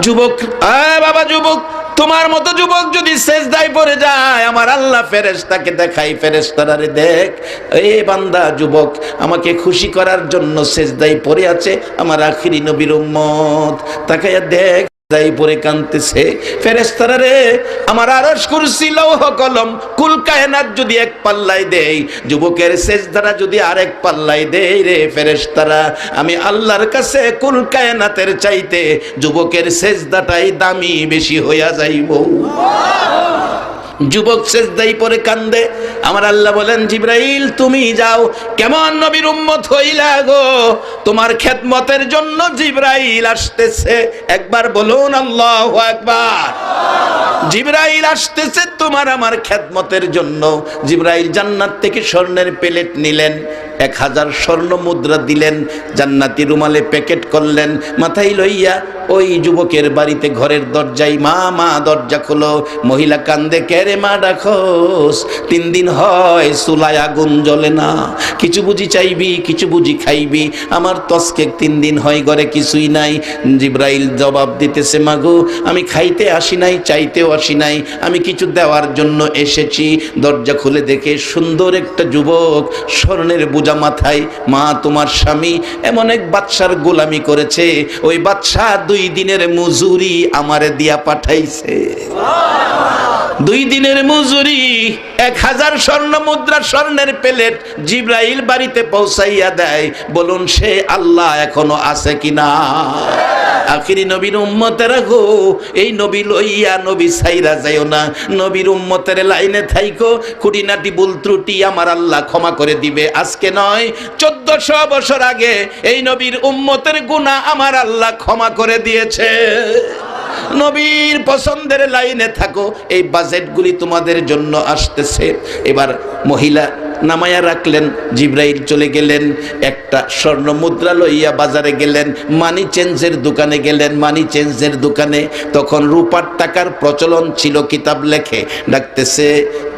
যুবক, বাবা যুবক, তোমার মতো যুবক যদি সেজদায় পড়ে যায়, আমার আল্লাহ ফেরেশতাকে দেখাই, ফেরেশতারা রে দেখ, এই বান্দা যুবক আমাকে খুশি করার জন্য সেজদায় পড়ে আছে আমার আখিরি নবীর উম্মত, তাকায়া দেখ দাই পরে কাঁদতেছে। ফেরেশতারা রে, আমার আরশ কুরসি লৌহ কলম কুল কায়নাত যদি এক পাল্লায় দেই, যুবকের সেজদারা যদি আরেক পাল্লায় দেই রে ফেরেশতারা, আমি আল্লাহর কাছে কুল কায়নাতের চাইতে যুবকের সেজদাটাই দামি বেশি হইয়া যাইব। যুবক সেজদাই পরে কান্দে। আমার আল্লাহ বলেন, জিবরাইল তুমি যাও। কেমন নবীর উম্মত হইলা গো, তোমার খেদমতের জন্য জিবরাইল আসতেছে। একবার বলুন আল্লাহু আকবার। জিবরাইল আসতেছে তোমার আমার খেদমতের জন্য। জিবরাইল জান্নাত থেকে স্বর্ণের প্লেট নিলেন, 1000 স্বর্ণ মুদ্রা দিলেন, জান্নাতি রুমালে প্যাকেট করলেন, মাথায় লইয়া ওই যুবকের বাড়িতে ঘরের দরজায়, মা মা দরজা খোলো। মহিলা কান্দে, কে রে মা ডাকোস? 3 দিন হয় চুলায় আগুন জ্বলে না, কিছু বুঝি চাইবি, কিছু বুঝি খাইবি, আমার তসকে 3 দিন হয় ঘরে কিছুই নাই। জিবরাইল জবাব দিতেছে, মাগো আমি খাইতে আসি নাই, চাইতেও আসি নাই, আমি কিছু দেওয়ার জন্য এসেছি। দরজা খুলে দেখে সুন্দর একটা যুবক, স্বর্ণের বোঝা মাথায়। মা তোমার স্বামী এমন এক বাদশার গোলামি করেছে, ওই বাদশা 2 দিনের মজুরি আমারে দিয়া পাঠাইছে। 2 দিনের মজুরি 1000 স্বর্ণ মুদ্রা, স্বর্ণের প্লেট জিবরাইল বাড়িতে পৌঁছাইয়া দেয়। বলুন সে আল্লাহ এখনো আছে কিনা? আখিরি নবীর উম্মতেরা গো, এই নবী লইয়া নবী ছাইরা যাইও না। নবীর উম্মতের লাইনে থাইকো, খুঁটিনাটি ভুল ত্রুটি আমার আল্লাহ ক্ষমা করে দিবে। আজকে নয়, 1400 বছর আগে এই নবীর উম্মতের গুনাহ আমার আল্লাহ ক্ষমা করে দিয়েছে। নবীর পছন্দের লাইনে থাকো, এই বাজেটগুলি তোমাদের জন্য আসতেছে। এবার মহিলা নামায়া রাখলেন, জিবরাইল চলে গেলেন, একটা স্বর্ণ মুদ্রা লইয়া বাজারে গেলেন, মানি চেঞ্জের দোকানে গেলেন। মানি চেঞ্জের দোকানে তখন রূপার টাকার প্রচলন ছিল, কিতাব লেখে ডাকতেছে,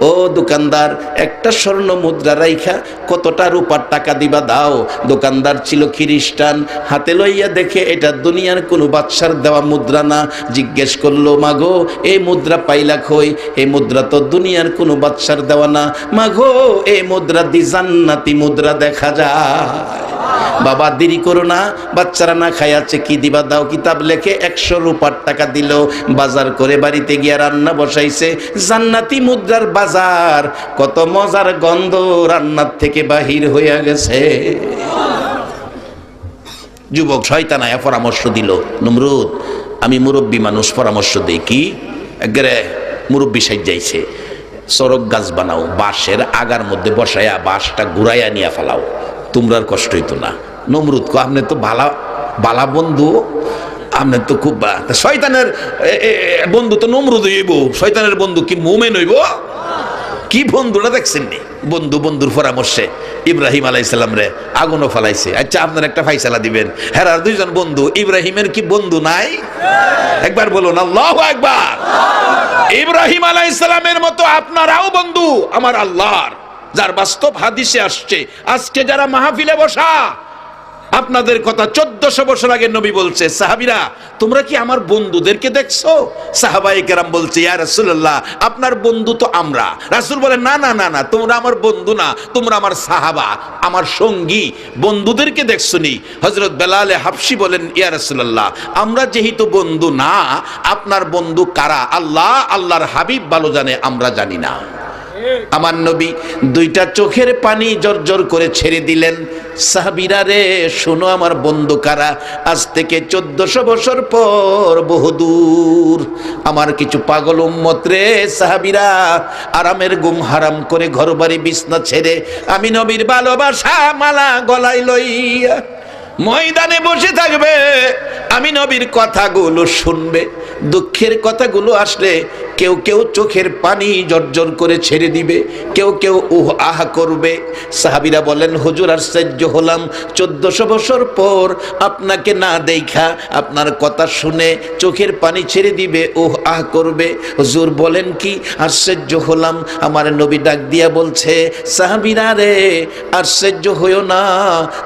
ও দোকানদার একটা স্বর্ণ মুদ্রা রাইখা কতটা রূপার টাকা দিবা দাও। দোকানদার ছিল খ্রিস্টান, হাতে লইয়া দেখে এটা দুনিয়ার কোনো বাদশার দেওয়া মুদ্রা না। জিজ্ঞেস করলো, মাগো এই মুদ্রা পাইলা কই? এই মুদ্রা তো দুনিয়ার কোনো বাদশার দেওয়া না। মাগো এই মুদ্রা দি জান্নাতি মুদ্রা দেখা যায়। বাবা দেরি করো না, বাচ্চারা না খাইয়াছে, কি দিবা দাও। কিতাব লেখে 100 রূপার টাকা দিল, বাজার করে বাড়িতে গিয়া রান্না বসাইছে। জান্নাতি মুদ্রার বাজার, কত মজার গন্ধ রান্নার থেকে বাহির হইয়া গেছে। যুবক শয়তান আয়া পরামর্শ দিল, নমরুদ আমি মুরব্বী মানুষ, পরামর্শ দেই কি, একবারে মুরব্বী সাইজাইছে, চরক গাছ বানাও, বাঁশের আগার মধ্যে বসাইয়া বাঁশটা ঘুরাইয়া নিয়ে ফেলাও, তোমরা আর কষ্ট হইতো না। নমরুদ কো, আপনি তো বালা বন্ধু, আপনি তো খুব শয়তানের বন্ধু তো নমরুদ হইব, শয়তানের বন্ধু কি মুমিন হইব? কি বন্ধুরা দেখছেন নি? বন্ধুর পরামর্শে ইব্রাহিম আলাইহিস সালাম রে আগুনও ফেলাইছে। আচ্ছা আপনার একটা ফাইসালা দিবেন, হ্যাঁ 2জন বন্ধু, ইব্রাহিমের কি বন্ধু নাই? একবার বলুন আল্লাহু আকবার। ইব্রাহিম আলাইহিস সালামের মতো আপনারাও বন্ধু আমার আল্লাহর, যার বাস্তব হাদিসে আসছে। আজকে যারা মাহফিলে বসা, আপনাদের কথা 1400 বছর আগে নবী বলছে, সাহাবীরা তোমরা কি আমার বন্ধুদেরকে দেখছো? সাহাবায়ে কেরাম বলছে, ইয়া রাসূলুল্লাহ আপনার বন্ধু তো আমরা। রাসূল বলেন, না না না না, তোমরা আমার বন্ধু না, তোমরা আমার সাহাবা, আমার সঙ্গী, বন্ধুদেরকে দেখছনি। হযরত বেলাল হাবশী বলেন, ইয়া রাসূলুল্লাহ আমরা যেহেতু বন্ধু না, আপনার বন্ধু কারা? আল্লাহ আল্লাহর হাবিব ভালো জানে, আমরা জানি না। আমার নবী 2টা চোখের পানি জর্জর করে ছেড়ে দিলেন, সাহাবীরা রে শোনো আমার বন্ধু কারা। আজ থেকে 1400 বছর পর বহুদূর আমার কিছু পাগল উম্মত রে, সাহাবীরা আরামের ঘুম হারাম করে ঘরবাড়ি বিছনা ছেড়ে আমি নবীর ভালোবাসা মালা গলায় লইয়া ময়দানে বসে থাকবে, আমি নবীর কথাগুলো শুনবে। দুঃখের কথাগুলো আসলে কেউ কেউ চোখের পানি জর্জর করে ছেড়ে দিবে, কেউ কেউ উহ আহা করবে। সাহাবীরা বলেন, হুজুর আশ্চর্য হলাম, 1400 বছর পর আপনাকে না দেখা, আপনার কথা শুনে চোখের পানি ছেড়ে দিবে, উহ আহ করবে। হুজুর বলেন কি? আশ্চর্য হলাম। আমার নবী ডাক দিয়া বলছে, সাহাবীরা রে আশ্চর্য হইও না,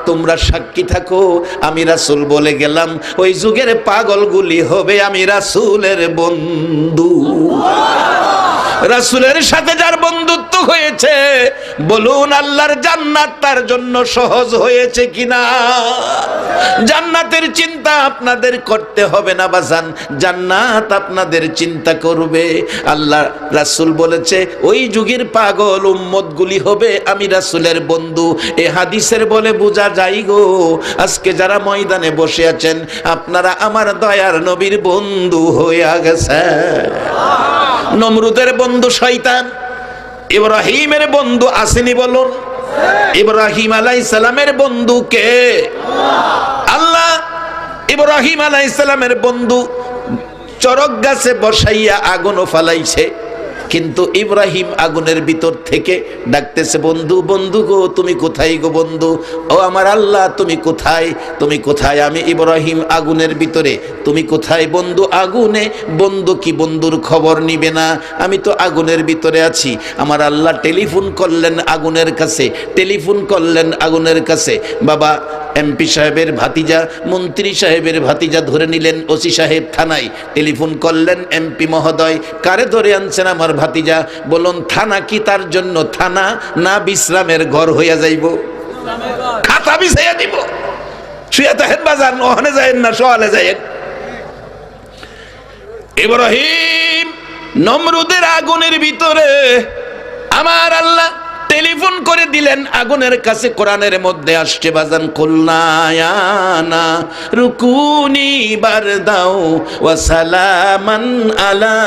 তোমরা সাক্ষী থাকো, আমি রাসূল বলে গেলাম ওই যুগের পাগলগুলি হবে আমি রাসূলের বন্ধু। রাসূলের সাথে যার বন্ধুত্ব হয়েছে বলুন আল্লাহর জান্নাত তার জন্য সহজ হয়েছে কিনা? জান্নাতের চিন্তা আপনাদের করতে হবে না বাজান, জান্নাত আপনাদের চিন্তা করবে। আল্লাহ রাসূল বলেছে ওই যুগের পাগল উম্মতগুলি হবে আমি রাসূলের বন্ধু। এই হাদিসের বলে বোঝা যায় গো আজকে যারা ময়দানে বসে আছেন আপনারা আমার দয়ার নবীর বন্ধু হয়ে গেছে। নমরুদের বন্ধু শয়তান, ইব্রাহিমের বন্ধু আসেনি বলুন? ইব্রাহিম আলাইহিস সালামের বন্ধু কে? আল্লাহ। ইব্রাহিম আলাইহিস সালামের বন্ধু চরক গাছে বসাইয়া আগুনও ফালাইছে, কিন্তু ইব্রাহিম আগুনের ভিতর থেকে ডাকতেছে বন্ধু, বন্ধু গো তুমি কোথায় গো বন্ধু? ও আমার আল্লাহ তুমি কোথায়, তুমি কোথায়? আমি ইব্রাহিম আগুনের ভিতরে, তুমি কোথায়? বন্ধু আগুনে। বন্ধু কি বন্ধুর খবর নিবে না? আমি তো আগুনের ভিতরে আছি। আমার আল্লাহ টেলিফোন করলেন আগুনের কাছে, টেলিফোন করলেন আগুনের কাছে। বাবা এমপি সাহেবের ভাতিজা, মন্ত্রী সাহেবের ভাতিজা ধরে নিলেন ওসি সাহেব থানায়, টেলিফোন করলেন এমপি মহোদয়, কারে ধরে আনছেন? আমার ভাতিজা। বলুন থানা কি তার জন্য থানা না বিশ্রামের ঘর হইয়া যাইব? খাতা বিছাইয়া দিব। শুয়ে থাকেন বাজান, ওখানে যায়েন না, সওয়ালে যায়েন। ইব্রাহিম নমরুদের আগুনের ভিতরে আমার আল্লাহ টেলিফোন করে দিলেন আগুনের কাছে। কোরআনের মধ্যে আসছে বাজান কুলনায়ানা রুকুনি বারদাও ওয়া সালামান আলা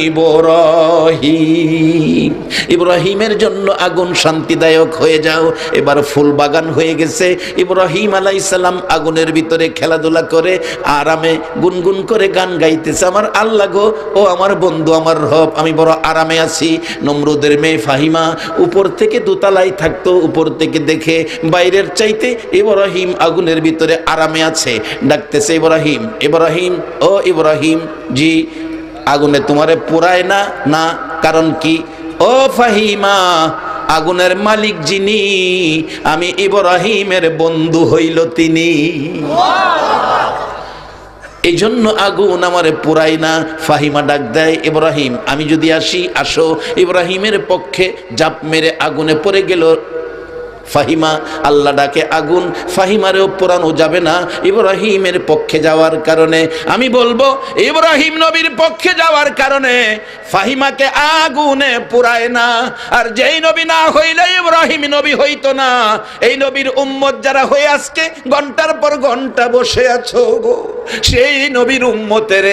ইব্রাহিম। ইব্রাহিমের জন্য আগুন শান্তিদায়ক হয়ে যাও। এবার ফুল বাগান হয়ে গেছে। ইব্রাহিম আলাইহিস সালাম আগুনের ভিতরে খেলাধুলা করে আরামে গুনগুন করে গান গাইতেছে। আমার আল্লাহ গো, ও আমার বন্ধু, আমার রব, আমি বড় আরামে আছি। নমরুদের মেয়ে ফাহিমা উপর থেকে দোতলায় থাকতো, উপর থেকে দেখে বাইরের চাইতে ইব্রাহিম আগুনের ভিতরে আরামে আছে। ডাকতেছে ইব্রাহিম, ইব্রাহিম, ও ইব্রাহিম জি, আগুনে তোমারে পোড়ায় না? না। কারণ কি? ও ফাহিমা, আগুনের মালিক যিনি, আমি ইব্রাহিমের বন্ধু হইল তিনি, এই জন্য আগুন আমারে পোড়াই না। ফাহিমা ডাক দেয় ইব্রাহিম আমি যদি আসি? আসো। ইব্রাহিমের পক্ষে জাপ মেরে আগুনে পড়ে গেল ফাহিমা। আল্লাহ ডাকে আগুন, ফাহিমারেও পোড়ানো যাবে না ইব্রাহিমের পক্ষে যাওয়ার কারণে। আমি বলবো ইব্রাহিম নবীর পক্ষে যাওয়ার কারণে ফাহিমাকে আগুনে পোড়ায় না। আর যেই নবী না হইলে ইব্রাহিম নবী হইতো না। এই নবীর উম্মত যারা হয়ে আজকে ঘন্টার পর ঘন্টা বসে আছো গো, সেই নবীর উম্মতের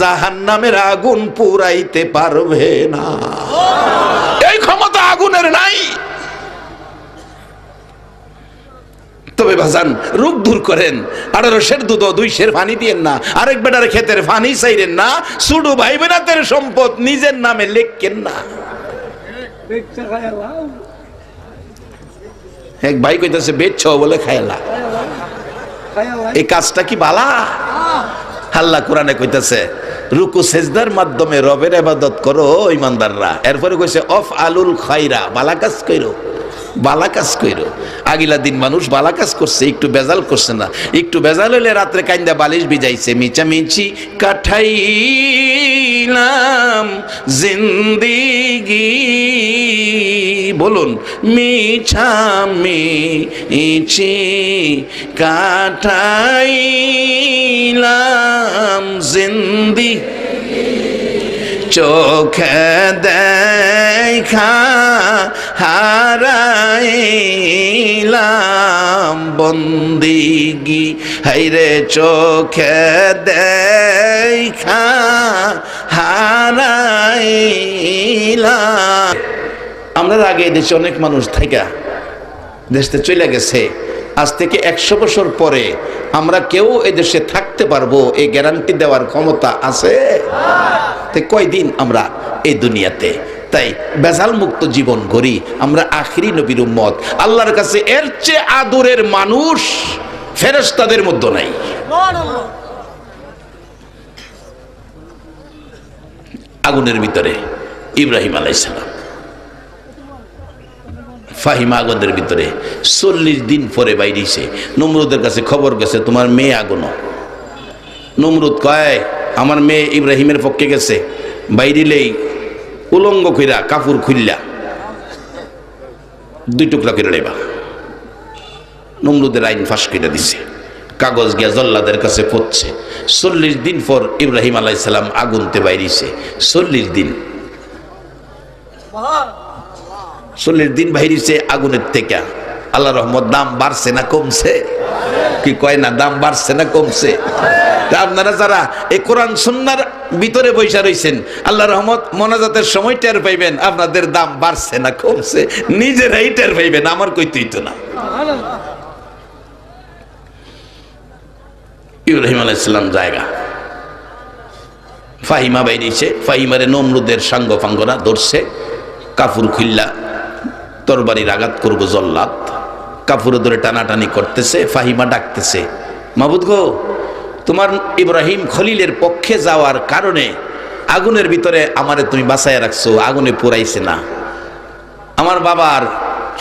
জাহান্নামের আগুন পুরাইতে পারবে না। এই ক্ষমতা আগুনের নাই। তবে ভাজান রোগ দূর করেন, 18 সের দুধ 2 সের পানি দিয়েন না, আরেক বেটার ক্ষেতের পানি চাইরেন না, শুধু ভাই বোনাদের সম্পদ নিজের নামে লেখেন না। এক ভাই কইতাছে বেচছ বলে খায়লা, এই কাজটা কি বালা? আল্লাহ কোরআনে কইতাছে রুকু সেজদার মাধ্যমে রবের ইবাদত করো ইমানদাররা। এরপরে কইছে অফ আলুল খায়রা, বালা কাজ কইরো, বালা কাজ কইরো। আগিলা দিন মানুষ বালা কাজ করছে, একটু বেজাল করছে না। একটু বেজাল হইলে রাত্রে কাইন্দা বালিশ ভিজাইছে। মিচামিচি কাঠাইলাম জিন্দিগি, বলুন মিছামিচি কাঠাইলাম জিন্দি, চোখে দেখা হারাইলাম বন্দিগি, হাইরে চোখে দেখা হারাইলাম। আমরা আগে দেশে অনেক মানুষ থাইকা দেশে চলে গেছে। আজ থেকে 100 বছর পরে আমরা কেউ এদেশে থাকতে পারবো এই গ্যারান্টি দেওয়ার ক্ষমতা আছে? কয়দিন আমরা এই দুনিয়াতে, তাই বেজাল মুক্ত জীবন গড়ি। আমরা আখিরি নবীর উম্মত। আল্লাহর কাছে এর চেয়ে আদরের মানুষ ফেরেশতাদের মধ্যে নাই। আগুনের ভিতরে ইব্রাহিম আলাইহিস সালাম, ফাহিমা আগুনের ভিতরে 40 দিন পরে বাইরেছে। নমরুদের কাছে খবর গেছে তোমার মেয়ে আগুন। নমরুদ কয় আমার মেয়ে ইব্রাহিমের পক্ষে গেছে, বাইরিলেই উলঙ্গ কইরা কাপড় খুললা 2 টুকরা করে নেবা। নমরুদের আইন ফাঁস করে দিছে, কাগজ গিয়া জল্লাদের কাছে পড়ছে। 40 দিন পর ইব্রাহিম আলাইহিস সালাম আগুনতে বাইরিছে। 40 দিন 40 দিন বাইরিছে আগুনের থেকে। আল্লাহ রহমত দাম বাড়ছে না কমছে? কি কয় না দাম বাড়ছে না কমছে? আপনারা যারা এই কোরআন সুন্নাহর ভিতরে বৈশা রইছেন, আল্লাহ রহমত মোনাজাতের সময় টের পাইবেন আপনাদের দাম বাড়ছে না কমছে, নিজেরাই টের পাইবেন, আমার কইতেই তো না। ইব্রাহিম আলাইহিস সালাম জায়গা ফাহিমা বাইরেছে। ফাহিমারে নমরুদের সাঙ্গ ফাঙ্গরা ধরছে, কাপড় খুললা তরবারির আঘাত করবো জল্লাদ, কাপড় ধরে টানাটানি করতেছে। ফাহিমা ডাকতেছে মাবুদ গো, তোমার ইব্রাহিম খলিলের পক্ষে যাওয়ার কারণে আগুনের ভিতরে আমারে তুমি বাঁচাইয়া রাখছো, আগুনে পোড়াইছে না। আমার বাবার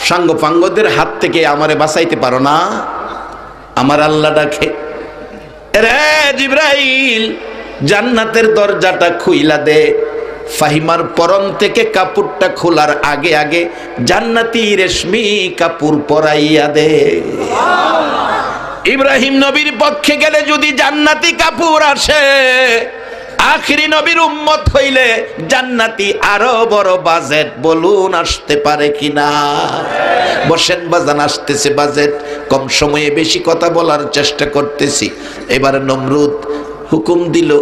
সাঙ্গ ফাঙ্গদের হাত থেকে আমারে বাঁচাইতে পারো না? আমার আল্লাহ ডাকে, রে জিবরাইল জান্নাতের দরজাটা খুইলা দে। ফাহিমার পরন থেকে কাপড়টা খোলার আগে আগে জান্নাতি রেশমি কাপড় পরাইয়া দে। ইব্রাহিম নবীর পক্ষে গেলে যদি জান্নাতি কাপড় আসে, আখিরি নবীর উম্মত হইলে জান্নাতি আরো বড় বাজেট বলুন আসতে পারে কিনা? বসেন বাজান, আসতেছে বাজেট। কম সময়ে বেশি কথা বলার চেষ্টা করতেছি। এবার নমরুদ হুকুম দিল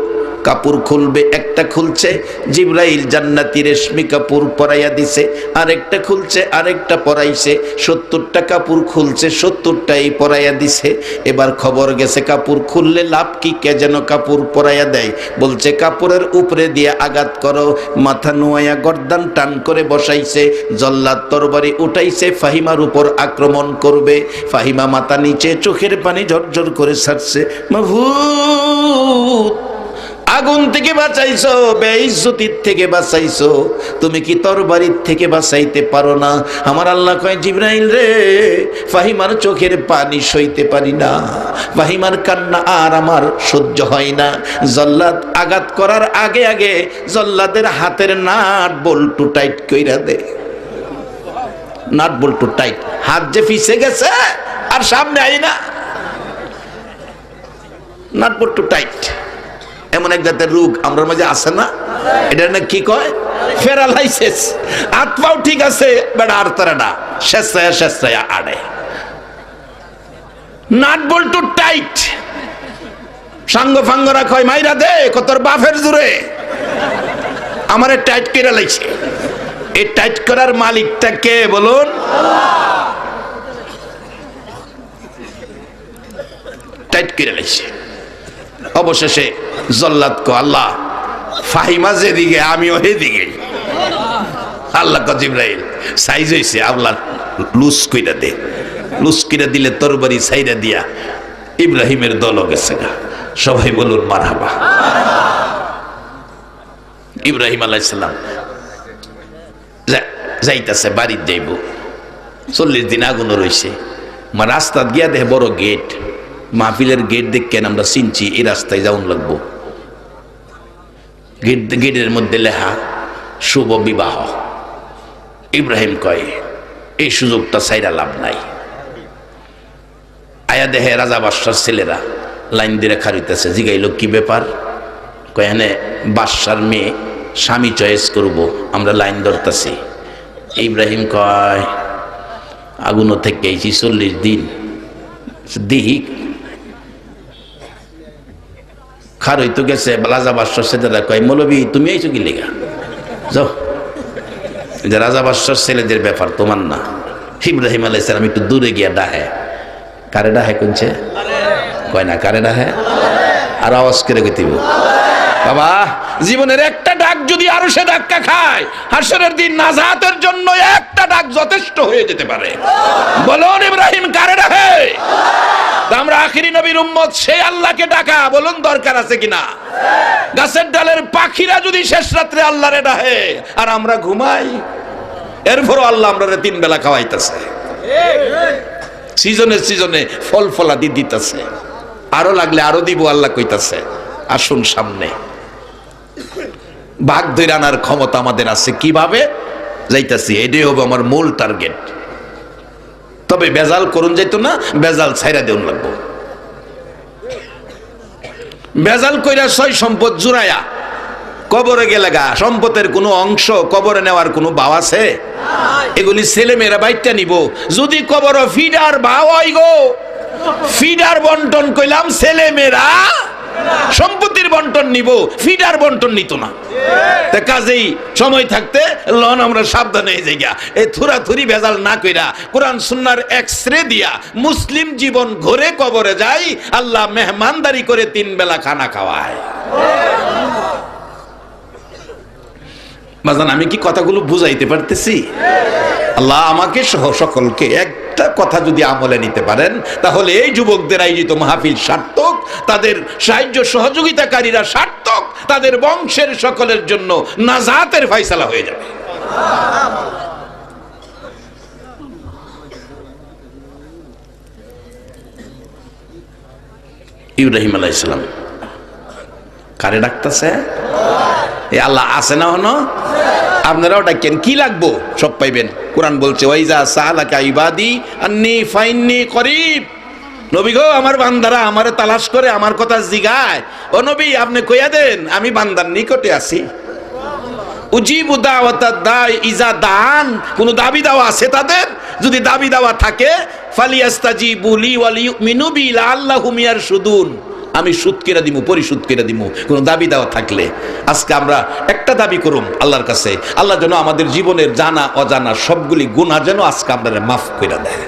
কাপড় খুলবে, একটা খুলছে, জিবরাইল জান্নাতি রেশমি কাপড় পরাইয়া দিছে, আরেকটা খুলছে, আরেকটা পরাইছে, 70টা কাপড় খুলছে, 70টাই পরাইয়া দিছে। এবার খবর গেছে কাপড় খুললে লাভ কি, কে যেন কাপড় পরাইয়া দেয়। বলছে কাপড়ের উপরে দিয়ে আঘাত করো, মাথা নোয়াইয়া গর্দান টান করে বসাইছে, জল্লাদ তরবারি উঠাইছে, ফাহিমার উপর আক্রমণ করবে। ফাহিমা মাথা নিচে, চোখের পানি ঝরঝর করে ছাড়ছে। মাবুদ আগুন থেকে বাঁচাইছো, বেইজ্জতির থেকে বাঁচাইছো, তুমি কি তরবারির থেকে বাঁচাইতে পারো না? আমার আল্লাহ কয় জিবরাইল রে, ফাহিমার চোখের পানি সইতে পারি না, ফাহিমার কান্না আর আমার সহ্য হয় না। জল্লাদ আঘাত করার আগে আগে জল্লাদের হাতের নাট বল্টু টাইট কইরা দে। নাট বল্টু টাইট, হাত যে ফিসে গেছে আর সামনে আই না, নাট বল্টু টাইট। এমন এক জাতের রোগ আমার মাঝে আছে না, এটা না কি কয় প্যারালাইসিস। আত্মাও ঠিক আছে, বেটা আর তারা না, শেষায়া আড়ে। নাট বল্টু টাইট। সাঙ্গ ফাঙ্গরা কয় মাইরা দে, কতর বাফের জুড়ে আমারে টাইট করে লাইছে। এই টাইট করার মালিকটা কে বলুন? টাইট করে লাইছে। অবশেষে জল্লাদ কো আল্লাহ, ফাহিমা যেদিকে আমিও সেদিকে। আল্লাহ কো জিবরাইল সাইজ হইছে, আল্লাহ লুজ কইরা দে। লুজ কইরা দিলে তরবারি সাইরা দিয়া ইব্রাহিমের দল গেছে গা। সবাই বলুন মারহাবা। ইব্রাহিম আলাইহিস সালাম যাইতাছে, বাড়ির যাইব। 40 দিন আগুন রইছে। মা রাস্তা গিয়া দেখে বড় গেট, মাহফিলের গেট দেখেন আমরা চিনছি, এই রাস্তায় যাওন লাগবো। গেটের মধ্যে লেখা শুভ বিবাহ। ইব্রাহিম কয় এই সুযোগটা ছাইরা লাভ নাই। আয়া দেহে রাজা বাদশার ছেলেরা লাইন দিয়ে খারিতেছে। জিগাইল কি ব্যাপার? কয় এনে বাদশার মেয়ে স্বামী চয়েস করব, আমরা লাইন ধরতেছি। ইব্রাহিম কয় আগুনও থেকে এইছি 40 দিন, দিহি খার হইতো গেছে। রাজা বাদশার ছেলেরা কয় মৌলবী তুমি আইছো কি লেগা? যাও, যে রাজা বাদশার ছেলেদের ব্যাপার তোমার না। ইব্রাহিম আলাইহিস সালাম একটু দূরে গিয়া ডাহে। কারে ডাহে কোনছে? কয় না কারে ডাহে? আর আওয়াজ করে কইতিব বাবা, জীবনের একটা ডাক যদি আরো সে ধাক্কা খায়, হাসরের দিন নাজাতের জন্য একটা ডাক যথেষ্ট হয়ে যেতে পারে। বলুন ইব্রাহিম কারে ডাহে? আমরা আখিরি নবীর উম্মত, সেই আল্লাহকে ডাকা বলুন দরকার আছে কিনা? গাছের ডালের পাখিরা যদি শেষ রাত্রে আল্লাহরে ডাহে আর আমরা ঘুমাই, এরপরও আল্লাহ আমরা 3 বেলা খাওয়াইতেছে, সিজনে সিজনে ফল ফলাদি দিতেছে, আরো লাগলে আরো দিব আল্লাহ কইতাছে। আসুন সামনে, ভাগ ধরে আনার ক্ষমতা আমাদের আছে। কিভাবে যাইতাছি এটাই হবে আমার মূল টার্গেট। তবে বেজাল করুন যাইতো না, বেজাল ছাইরা দেউন লাগবো। বেজাল কইরা সয় সম্পদ জুড়াইয়া কবরে গেলে গা সম্পদের কোনো অংশ কবরে নেওয়ার কোনো ভাও আছে? এগুলি ছেলে মেয়েরা বাইটটা নিব। যদি কবর ফিডার ভাও হয় গো, ফিডার বন্টন কইলাম, ছেলে মেয়েরা সম্পত্তির বন্টন নিব, ফিডার বন্টন নিত না। তা কাজেই সময় থাকতে লন আমরা সাবধান হয়ে যাই গা। এই থুরাথুরি ভেজাল না কইরা কোরআন সুন্নাহর এক্সরে দিয়া মুসলিম জীবন ঘরে কবরে যাই, আল্লাহ মেহমানদারি করে 3 বেলা খানা খাওয়ায়। বাজান আমি কি কথাগুলো বুঝাইতে পারতেছি? আল্লাহ আমাকে সহ সকলকে একটা কথা যদি আমলে নিতে পারেন, তাহলে এই যুবকদের আয়োজিত মাহফিল সার্থক, তাদের সাহায্য সহযোগিতাকারীরা সার্থক, তাদের বংশের সকলের জন্য নাজাতের ফয়সালা হয়ে যাবে। ইব্রাহিম আলাইহিস সালাম কারে ডাকতেছে? এ আল্লাহ আছে না হনো? আপনারাও ডাকেন, কি লাগবো সব পাইবেন। কোরআন বলছে ওয়াইজা সালাকা ইবাদি আন্নী ফাইন্নী করিব। নবী গো, আমার বান্দারা আমারে তালাশ করে আমার কথা জিগায়, ও নবী আপনি কইয়া দেন আমি বান্দার নিকটে আছি। উজিবু দাওয়াতাদ দাই ইজা দান, কোন দাবি দাওয়া আছে তাদের? যদি দাবি দাওয়া থাকে ফালিয়াস্তাজিবু লি ওয়া লিউমিনু বি লাআল্লাহুম ইয়ারশুদুন, আমি সুদ কেনা দিমু, পরিশোধ কেনা দিমু কোন দাবি দেওয়া থাকলে। আজকে আমরা একটা দাবি করুম আল্লাহর কাছে, আল্লাহ যেন আমাদের জীবনের জানা অজানা সবগুলি গুনাহ যেন আজকে আপনারা মাফ করে দেয়।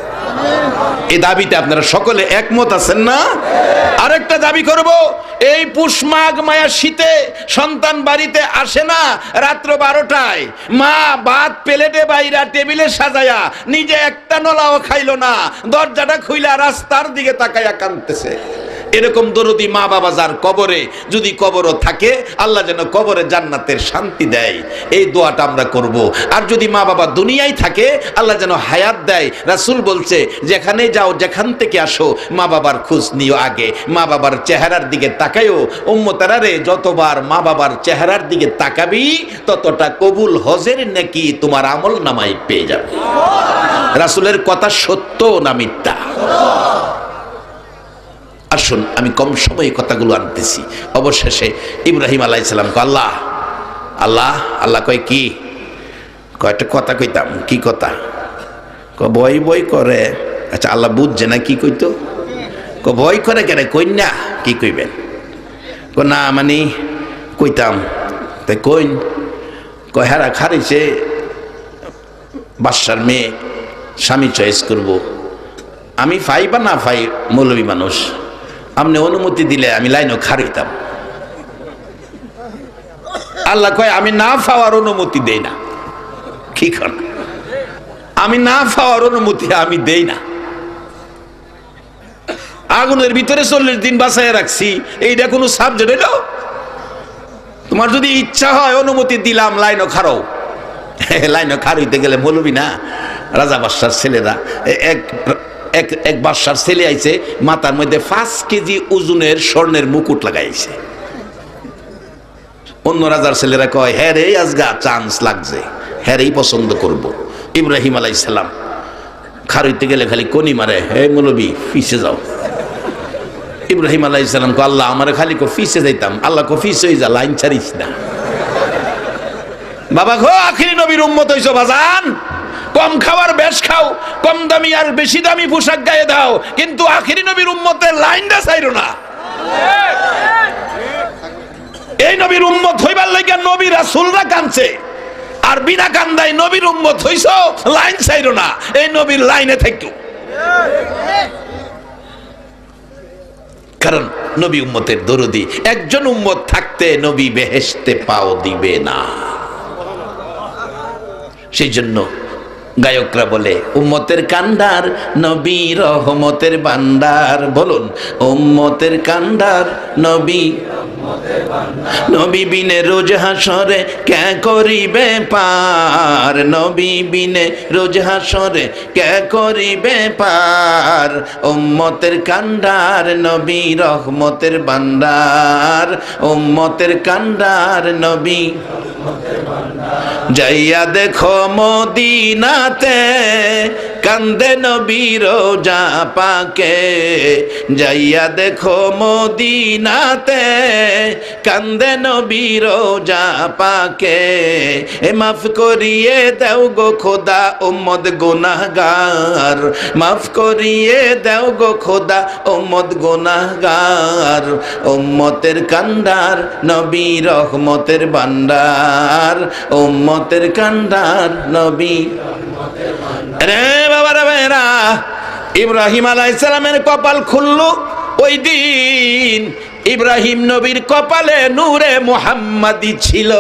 এই দাবিতে আপনারা সকলে একমত আছেন না? আরেকটা দাবি করব, এই পুষ মাঘ মায়া শীতে সন্তান বাড়িতে আসে না, রাত্র 12টায় মা ভাত প্লেটে বাইরা টেবিলে সাজায়া নিজে একটা নলাও খাইলো না, দরজাটা খুইলা রাস্তার দিকে তাকাইয়া কাঁদতেছে। এরকম দরদি মা বাবা যার কবরে, যদি কবরও থাকে আল্লাহ যেন কবরে জান্নাতের শান্তি দেয়, এই দোয়াটা আমরা করব। আর যদি মা বাবা দুনিয়ায় থাকে আল্লাহ যেন হায়াত দেয়। রাসূল বলছে যেখানে যাও যেখান থেকে আসো মা বাবার খোঁজ নিও আগে, মা বাবার চেহারার দিকে তাকায়ও। উম্মতারা রে, যতবার মা বাবার চেহারার দিকে তাকাবি ততটা কবুল হজের নাকি তোমার আমল নামায় পেয়ে যাবে। রাসূলের কথা সত্য না মিথ্যা? আসুন আমি কম সময়ে কথাগুলো আনতেছি। অবশেষে ইব্রাহিম আলাইহিস সালাম আল্লাহ আল্লাহ আল্লাহ কয় কি? কয়টা কথা কইতাম। কি কথা? বই বই করে। আচ্ছা আল্লাহ বুঝছে না কি কইতো? ভয় করে কেন? কইন না, কি কইবেন? না মানে কইতাম। তাই কইন? হেরা খারিছে বাদশার মেয়ে, স্বামী চয়েস করব। আমি ফাই বা না ফাই মৌলবী মানুষ, আপনি অনুমতি দিলে আমি লাইনও খারিতাম। আল্লাহ কয় আমি না পাওয়ার অনুমতি দেই না। কি কর? আমি না পাওয়ার অনুমতি আমি দেই না। আগুনের ভিতরে 40 দিন বাঁচায় রাখছি, এইটা কোনো সাবজেক্ট হইল? তোমার যদি ইচ্ছা হয় অনুমতি দিলাম, লাইনও খারো। লাইনও খারইতে গেলে মৌলবী না, রাজা বাদশার ছেলেরা এক বাদশার ছেলে আইছে, মাথার মধ্যে 5 কেজি ওজনের স্বর্ণের মুকুট লাগাইছে। অন্য রাজার ছেলেরা কয় হ্যাঁ রে আজগা চান্স লাগছে, হ্যাঁ রেই পছন্দ করব। ইব্রাহিম আলাইহিস সালাম খারইতে গেলে খালি কোনি মারে, হে মৌলবী পিছে যাও। ইব্রাহিম আলাইহিস সালাম কো আল্লাহ আমারে খালি কো পিছে যাইতাম। আল্লাহ কো পিছে হই যা, লাইন ছাড়িস না। বাবা গো, আখিরি নবীর উম্মত হইছো বাজান, কম খাওয়ার বেশ খাও, কম দামি আর বেশি দামি পোশাক গায়ে দাও, কিন্তু আখিরি নবীর উম্মতের লাইনটা ছাইরো না। এই নবীর উম্মত হইবার লাগা নবী রাসূলরা কাঁদছে, আর বিনা কান্দায় নবীর উম্মত হইছো, লাইন ছাইরো না, এই নবীর লাইনে থাকো। কারণ নবী উম্মতের দরদি। একজন উম্মত থাকতে নবী বেহেশতে পাও দিবে না। সেই জন্য গায়করা বলে উম্মতের কান্ডার নবী রহমতের ভান্ডার। বলুন উম্মতের কান্ডার নবী নবী বিনে রোজ হাসরে কে করিবে পার, নবী বিনে রোজ হাসরে কে করিবে পার। উম্মতের কান্ডার নবী রহমতের ভান্ডার, উম্মতের কান্ডার নবী। যাইয়া দেখো মদিনাতে কান্দে নবী রোজা পাকে, যাইয়া দেখো মদিনাতে কান্দে নবী রোজা পাকে। এ মাফ করিয়ে দাও গো খোদা উম্মত গুনাহগার, মাফ করিয়ে দাও গো খোদা উম্মত গুনাহগার। উম্মতের কান্ডার নবী রহমতের ভান্ডার, উম্মতের কান্ডার নবী। রে বাবা রে ভাইরা, ইব্রাহিম আলাইহিস সালামের কপাল খুললো ওই দিন। ইব্রাহিম নবীর কপালে নূরে মুহাম্মাদি ছিল।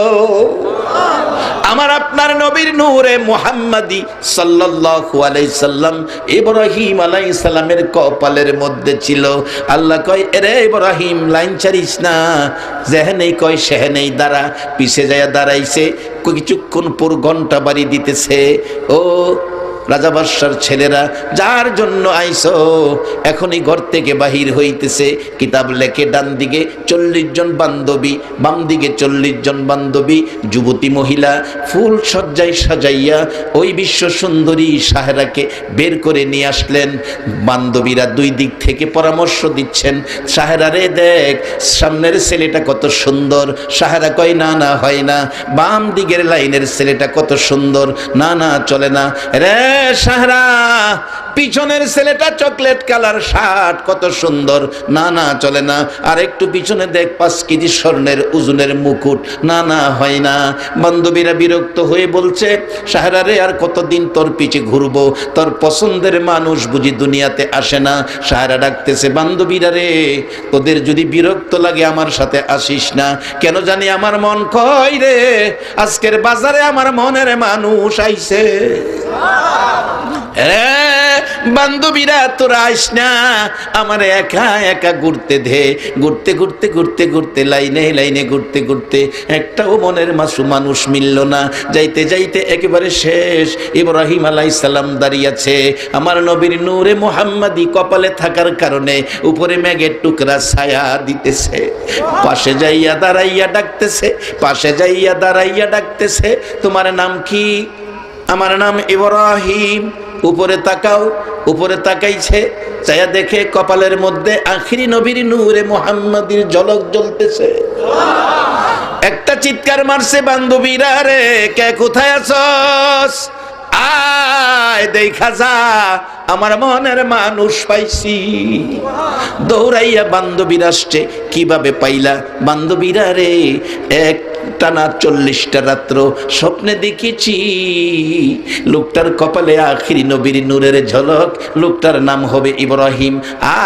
আমার আপনার নবীর নূরে মুহাম্মাদি সাল্লাল্লাহু আলাইহি সাল্লাম ইব্রাহিম আলাইহিস সালামের কপালের মধ্যে ছিল। আল্লাহ কয়, এরে ইব্রাহিম লাইন ছাড়িস না, যেহেনেই কয় সেহেনেই দাঁড়া। পিছে যায় দাঁড়াইছে, কিছুক্ষণ পর ঘন্টা বাড়ি দিতেছে। ও রাজা বাদশার ছেলেরা, যার জন্য আইসো এখনই ঘর থেকে বাহির হইতেছে। কিতাব লেখে ডান দিকে 40 জন বান্ধবী, বাম দিকে 40 জন বান্ধবী, যুবতী মহিলা ফুল সজ্জায় সাজাইয়া ওই বিশ্ব সুন্দরী সাহেরাকে বের করে নিয়ে আসলেন। বান্ধবীরা দুই দিক থেকে পরামর্শ দিচ্ছেন, সাহেরা রে দেখ সামনের ছেলেটা কত সুন্দর। সাহেরা কয়, না না হয় না। বাম দিকের লাইনের ছেলেটা কত সুন্দর, না না চলে না। রে সাহারা, পিছনের ছেলেটা চকলেট কালার শার্ট কত সুন্দর, না না চলে না। আর একটু পিছনে দেখ 5 কেজি স্বর্ণের ওজনের মুকুট, না না হয় না। বান্ধবীরা বিরক্ত হয়ে বলছে, সাহারা রে আর কতদিন তোর পিছে ঘুরবো, তোর পছন্দের মানুষ বুঝি দুনিয়াতে আসে না। সাহারা ডাকতেছে, বান্ধবীরা রে তোদের যদি বিরক্ত লাগে আমার সাথে আসিস না। কেন জানি আমার মন কয় রে, আজকের বাজারে আমার মনের মানুষ আইছে। বান্ধবীরা তোরা আইস না, আমার একা একা ঘুরতে দে। ঘুরতে ঘুরতে ঘুরতে ঘুরতে লাইনে লাইনে ঘুরতে ঘুরতে একটাও মনের মানুষ মিলল না। যাইতে যাইতে একেবারে শেষ। ইব্রাহিম আলাইহিস সালাম দাঁড়িয়ে আছে। আমার নবীর নূরে মুহাম্মাদি কপালে থাকার কারণে উপরে মেঘের টুকরা ছায়া দিতেছে। পাশে যাইয়া দাঁড়াইয়া ডাকতেছে, পাশে যাইয়া দাঁড়াইয়া ডাকতেছে, তোমার নাম কি? আমার নাম ইব্রাহিম। উপরে তাকাও, উপরে তাকাইছে, চায়া দেখে কপালের মধ্যে আখিরি নবীর নূরে মুহাম্মাদির ঝলক জ্বলতেছে। একটা চিৎকার মারছে, বান্ধবীরা রে কে কোথায় আছস, আয় দেখা যা, আমার মনের মানুষ পাইছি। দৌড়াইয়া বান্ধবীরা আসছে। কিভাবে পাইলা? বান্ধবীরা রে এক টানা 40টা রাত্র স্বপ্নে দেখেছি লোকটার কপালে আখিরি নবীর নূরের ঝলক। লোকটার নাম হবে ইব্রাহিম।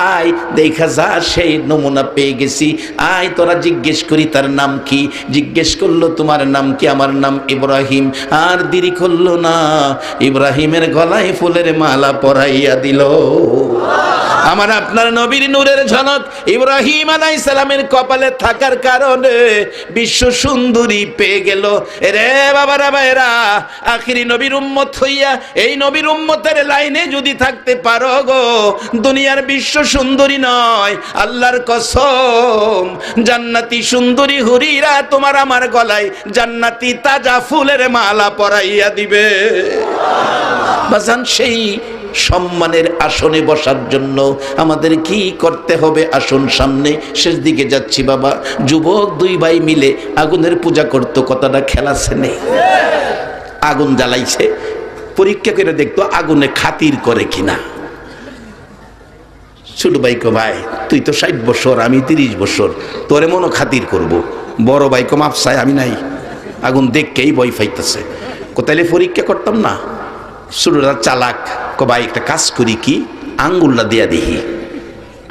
আয় দেখা যা, সেই নমুনা পেয়ে গেছি। আয় তোরা জিজ্ঞেস করি তার নাম কি। জিজ্ঞেস করলো, তোমার নাম কি? আমার নাম ইব্রাহিম। আর দেরি করলো না, ইব্রাহিমের গলায় ফুলের মালা পরাইয়া দিল। আমার আপনার নবীর নূরের ঝলক ইব্রাহিম আলাইহিস সালামের কপালে থাকার কারণে বিশ্ব সুন্দরী পেয়ে গেল। রে বাবারা ভাইরা, আখিরি নবীর উম্মত হইয়া এই নবীর উম্মতের লাইনে যদি থাকতে পারো গো, দুনিয়ার বিশ্ব সুন্দরী নয়, আল্লাহর কসম জান্নাতি সুন্দরী হুরিরা তোমার আমার গলায় জান্নাতি তাজা ফুলের মালা পরাইয়া দিবে। বাজান, সেই সম্মানের আসনে বসার জন্য আমাদের কি করতে হবে? আসুন সামনে, শেষ দিকে যাচ্ছি বাবা। যুবক 2 ভাই মিলে আগুনের পূজা করতো, কথাটা খেলাছে নেই। আগুন জ্বালাইছে, পরীক্ষা করে দেখতো আগুনে খাতির করে কিনা। ছোট ভাই কো, ভাই তুই তো 60 বছর, আমি 30 বছর, তোরে মনো খাতির করব। বড় ভাই কো, মাপ চাই, আমি নাই। আগুন দেখকেই ভয় পাইতেছে। কোথায় পরীক্ষা করতাম না? ছোটরা চালাক, কো ভাই একটা কাজ করি, কি আঙ্গুলটা দিয়া দেখি।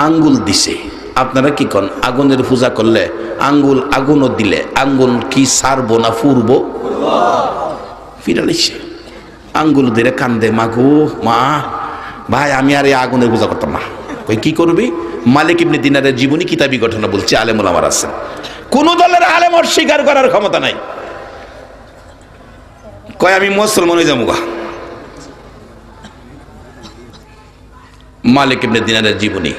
আঙ্গুল দিছে। আপনারা কি কন? আগুনের পূজা করলে আঙ্গুল, আগুনও দিলে আঙ্গুল কি সারবো না ফুরবো? ফিরালিছে আঙ্গুল দিলে কান্দে, মাগো মা, ভাই আমি আর এই আগুনের পূজা করতাম না। কই কি করবি? মালিক ইবনে দিনারের জীবনী কিতাবী ঘটনা বলছে, আলেমুল আমার আছে। কোন দলের আলেম অস্বীকার করার ক্ষমতা নাই। কয় আমি মুসলমান হয়ে যাবো। মালিক ইবনে দিনারের জীবনী,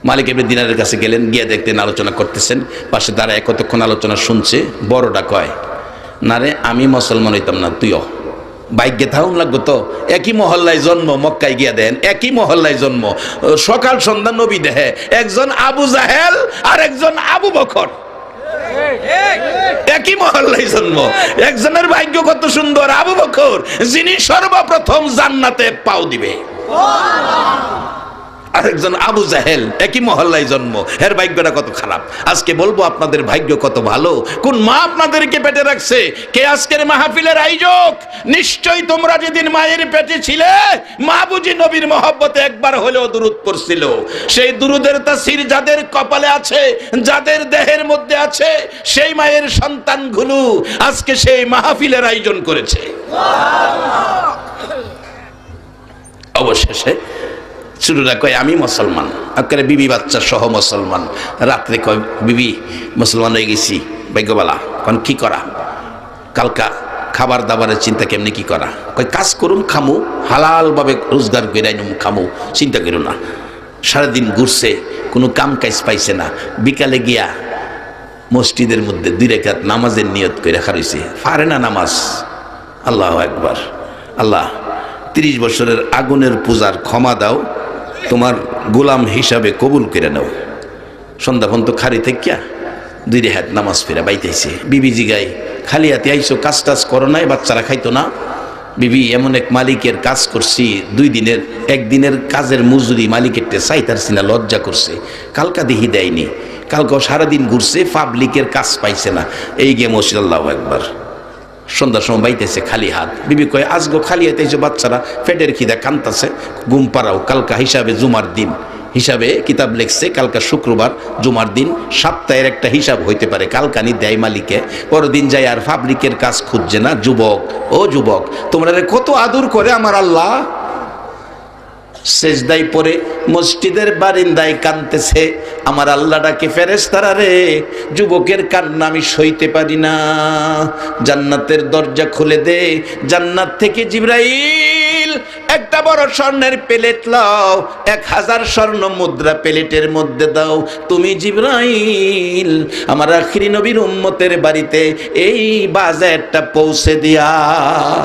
মালিক ইবনে দিনারের কাছে গেলেন, গিয়ে দেখতেন আলোচনা করতেছেন, পাশে দাঁড়ায় কতক্ষণ আলোচনা শুনছে। বড়টা কয়, না রে আমি মুসলমান হইতাম না, তুইও ভাগ্যে থাকুন লাগবো তো। একই মহল্লায় জন্ম, মক্কায় গিয়া দেন, একই মহল্লায় জন্ম, সকাল সন্ধ্যা নবী দেহে, একজন আবু জাহেল আর একজন আবু বকর, একই মহল্লায় জন্ম। একজনের ভাগ্য কত সুন্দর, আবু বকর যিনি সর্বপ্রথম জান্নাতে পাও দিবে, আরেকজন আবু জাহেল একই মহল্লায় জন্ম, এর ভাগ্যটা কত খারাপ। আজকে বলবো আপনাদের ভাগ্য কত ভালো। কোন মা আপনাদেরকে পেটে রাখছে? কে আজকের মাহফিলের আয়োজক? নিশ্চয়ই তোমরা যেদিন মায়ের পেটে ছিলে, মা বুঝি নবীর মহব্বতে একবার হলেও দুরূদ পড়ছিল। সেই দুরূদের তাসির যাদের কপালে আছে, যাদের দেহের মধ্যে আছে, সেই মায়ের সন্তানগুলো আজকে সেই মাহফিলের আয়োজন করেছে। অবশেষে শুরুরা কয় আমি মুসলমান, আকারে বিবি বাচ্চা সহ মুসলমান। রাত্রে কয় বিবি মুসলমান হয়ে গেছি, ভাগ্যবালা। কারণ কি করা, কালকা খাবার দাবারের চিন্তা কেমনি কি করা? কয় কাজ করুম, খামু, হালালভাবে রোজগার করে আইনুম, খামু, চিন্তা করো না। সারাদিন ঘুরছে, কোনো কাম কাজ পাইছে না। বিকালে গিয়া মসজিদের মধ্যে 2 রাকাত নামাজের নিয়ত করে রাখা রয়েছে, পারে না নামাজ। আল্লাহু আকবার। আল্লাহ 30 বছরের আগুনের পূজার ক্ষমা দাও, তোমার গোলাম হিসাবে কবুল করে নাও। সন্ধ্যা পর্যন্ত খারি থেকে 2 রাকাত নামাজ ফেরা বাইতেছে। বিবি জিগাই, খালি হাতে আইসো, কাজ টাজ করো নাই? বাচ্চারা খাইতো না? বিবি, এমন এক মালিকের কাজ করছি, 2 দিনের 1 দিনের কাজের মজুরি মালিকের চাইতারছি না, লজ্জা করছে। কালকা দেখি দেয়নি, কালকে সারাদিন ঘুরছে, পাবলিকের কাজ পাইছে না। এই গে মসজিদ। আল্লাহু আকবার। সন্ধ্যার সময় বাইতেছে খালি হাত। বিবি কয় আজগো খালি হাতে এসে, বাচ্চারা পেটের খিদা কান্তাছে, ঘুম পাড়াও। কালকা হিসাবে জুমার দিন, হিসাবে কিতাব লেখছে কালকা শুক্রবার, জুমার দিন, সপ্তাহের একটা হিসাব হইতে পারে। কালকানি দেয় মালিকে, পরদিন যায় আর পাবলিকের কাজ খুঁজছে না। যুবক, ও যুবক, তোমরা কত আদর করে আমার আল্লাহ। সেজদায় পড়ে মসজিদের বারিন্দায় কাঁদতেছে, আমার আল্লাহ ডাকে, ফেরেশতারা রে, যুবকের কান্না আমি সইতে পারি না, জান্নাতের দরজা খুলে দে। জান্নাত থেকে জিবরাইল একটা বড় স্বর্ণের প্লেট লাও, 1000 স্বর্ণ মুদ্রা প্লেটের মধ্যে দাও। তুমি জিবরাইল আমার আখিরি নবীর উম্মতের বাড়িতে এই বাজারটা পৌঁছে দিয়া।